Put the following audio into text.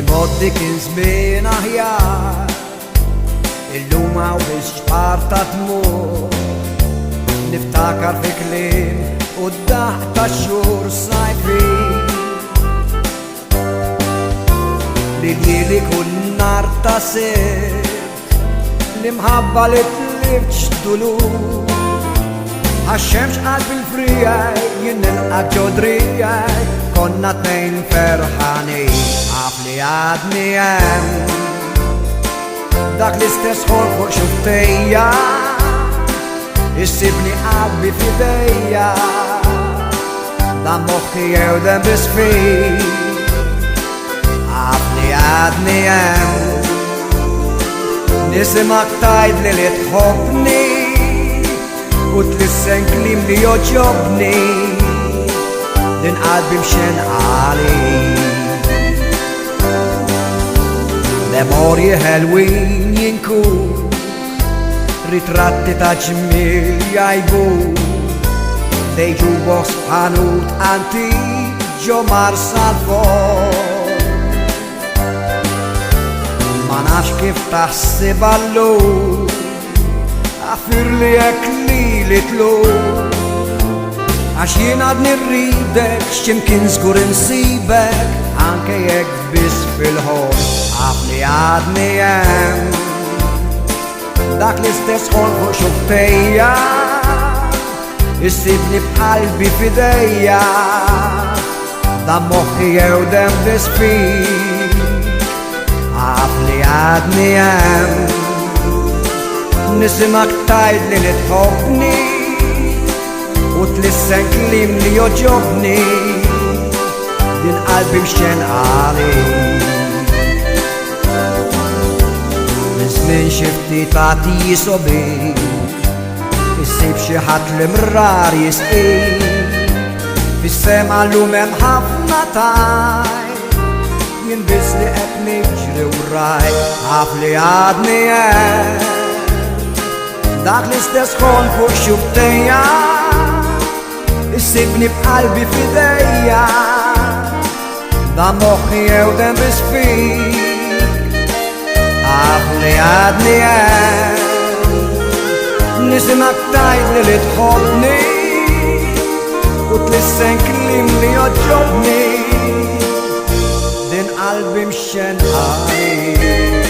Imoddi kien żmien aħjar, illum hawn ix-xpar ta' tmur. Niftakar fi kliem u d-daħ ta' xhur sajfin li li kull nar ta' sibt l-imħabba li tlift x'dulur. Għax-xemx qal fil-frijaj jien nilqak ġodrijaj, konna tnejn ferħanin għaf li għadni hemm dak l-istess ħol fuq xuftejja, issibni qalbi f'idejja, dan moħħi jew dan bisfin għaf li għadni hemm nisimak tgħidli li tħobbni u tlissen klim li joġobni din qalbi mxen għali. Memorji ħelwin jinkun, ritratti ta' ġmil jajbu, dejġu box ħanut antik ġo marsa l-for. Ma nafx kif taħsib allum, għafir li jek li tlu, għax jien għadni rridek, x'imkien żgur insibek, anke jekk biss fil-ħol, għaf li għadni hemm dak l-istess ħol fuq xuftejja, issibni b'qalbi f'idejja, dan moħħi jew dem bisfik, għaf li għadni hemm nisimak tgħidli li tħobbni u tlissen kliem li joġobni din qalbi mxen għali. Min żmien xi ftit għati jisobi, issib xi ħadd li mrar jisqik, fis-sema llum hemm ħafna tajn, jien biss li qed niġri wraj, għaf li għadni hemm dak l-istess ħol fuq xuftejja, issibni b'qalbi f'idejja, dan moħħi jew dem bisfik, għaf li għadni hemm nisimak tgħidli li tħobbni u tlissen kliem li joġobni din qalbi mxen għali.